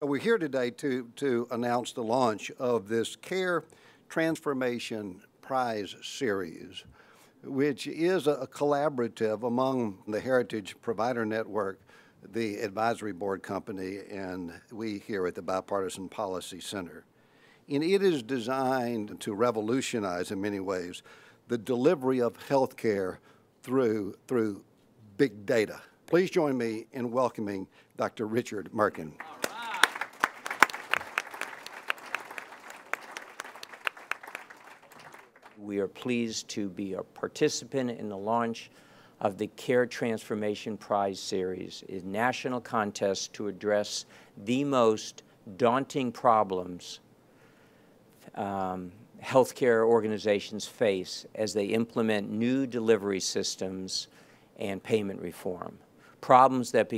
We're here today to announce the launch of this Care Transformation Prize Series, which is a collaborative among the Heritage Provider Network, the Advisory Board Company, and we here at the Bipartisan Policy Center. And it is designed to revolutionize, in many ways, the delivery of health care through big data. Please join me in welcoming Dr. Richard Merkin. We are pleased to be a participant in the launch of the Care Transformation Prize Series, a national contest to address the most daunting problems healthcare organizations face as they implement new delivery systems and payment reform. Problems that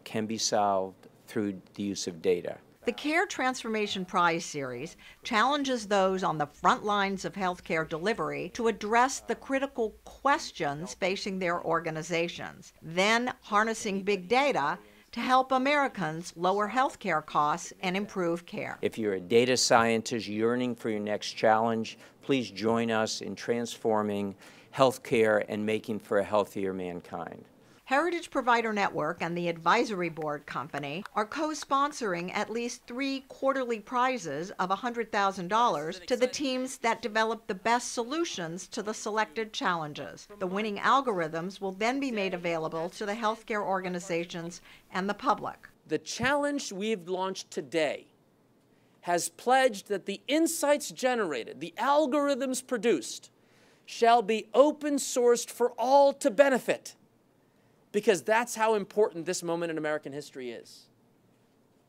can be solved through the use of data. The Care Transformation Prize Series challenges those on the front lines of healthcare delivery to address the critical questions facing their organizations, then harnessing big data to help Americans lower healthcare costs and improve care. If you're a data scientist yearning for your next challenge, please join us in transforming healthcare and making for a healthier mankind. Heritage Provider Network and the Advisory Board Company are co-sponsoring at least 3 quarterly prizes of $100,000 to the teams that develop the best solutions to the selected challenges. The winning algorithms will then be made available to the healthcare organizations and the public. The challenge we've launched today has pledged that the insights generated, the algorithms produced, shall be open-sourced for all to benefit, because that's how important this moment in American history is.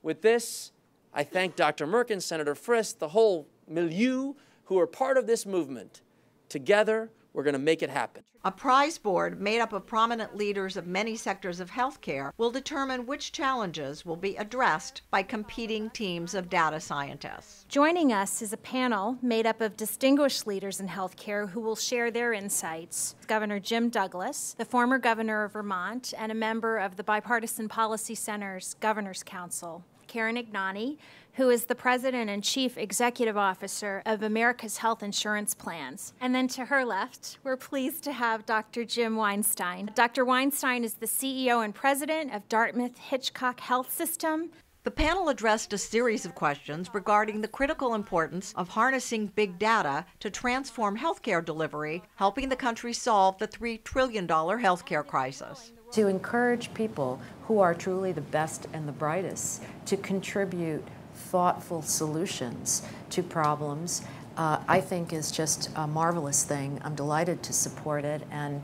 With this, I thank Dr. Merkin, Senator Frist, the whole milieu who are part of this movement. Together, we're going to make it happen. A prize board made up of prominent leaders of many sectors of healthcare will determine which challenges will be addressed by competing teams of data scientists. Joining us is a panel made up of distinguished leaders in healthcare who will share their insights. Governor Jim Douglas, the former governor of Vermont and a member of the Bipartisan Policy Center's Governor's Council. Karen Ignagni, who is the President and Chief Executive Officer of America's Health Insurance Plans. And then to her left, we're pleased to have Dr. Jim Weinstein. Dr. Weinstein is the CEO and President of Dartmouth-Hitchcock Health System. The panel addressed a series of questions regarding the critical importance of harnessing big data to transform healthcare delivery, helping the country solve the $3 trillion healthcare crisis. To encourage people who are truly the best and the brightest to contribute thoughtful solutions to problems, I think is just a marvelous thing. I'm delighted to support it, and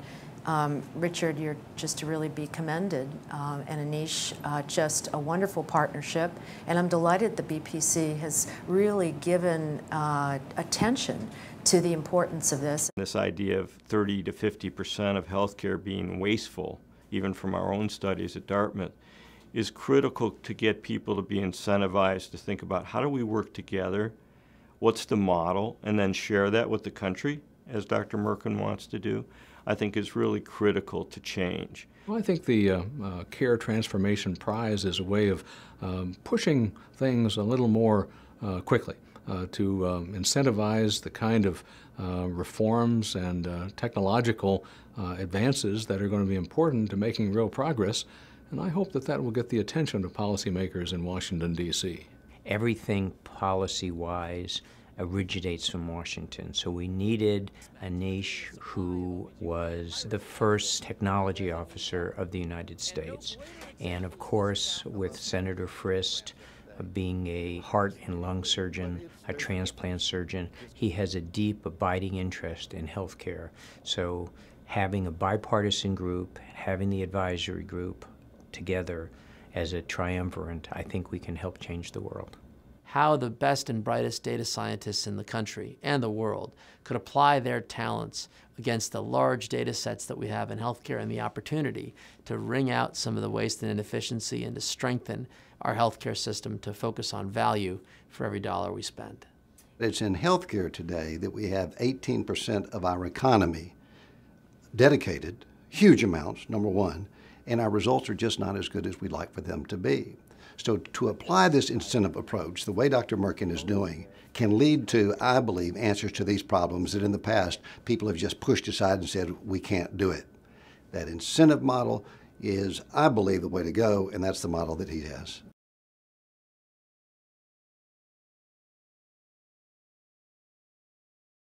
Richard, you're just to really be commended, and Anish, just a wonderful partnership, and I'm delighted the BPC has really given attention to the importance of this. This idea of 30 to 50% of healthcare being wasteful, even from our own studies at Dartmouth, is critical to get people to be incentivized to think about how do we work together, what's the model, and then share that with the country, as Dr. Merkin wants to do, I think is really critical to change. Well, I think the Care Transformation Prize is a way of pushing things a little more quickly to incentivize the kind of reforms and technological advances that are going to be important to making real progress. And I hope that that will get the attention of policymakers in Washington, D.C. Everything policy-wise originates from Washington. So we needed Anish, who was the first technology officer of the United States. And of course, with Senator Frist being a heart and lung surgeon, a transplant surgeon, he has a deep, abiding interest in healthcare. So having a bipartisan group, having the advisory group together as a triumvirate, I think we can help change the world. How the best and brightest data scientists in the country and the world could apply their talents against the large data sets that we have in healthcare and the opportunity to wring out some of the waste and inefficiency and to strengthen our healthcare system to focus on value for every dollar we spend. It's in healthcare today that we have 18% of our economy dedicated, huge amounts, number one, and our results are just not as good as we'd like for them to be. So to apply this incentive approach, the way Dr. Merkin is doing, can lead to, I believe, answers to these problems that in the past people have just pushed aside and said, we can't do it. That incentive model is, I believe, the way to go, and that's the model that he has.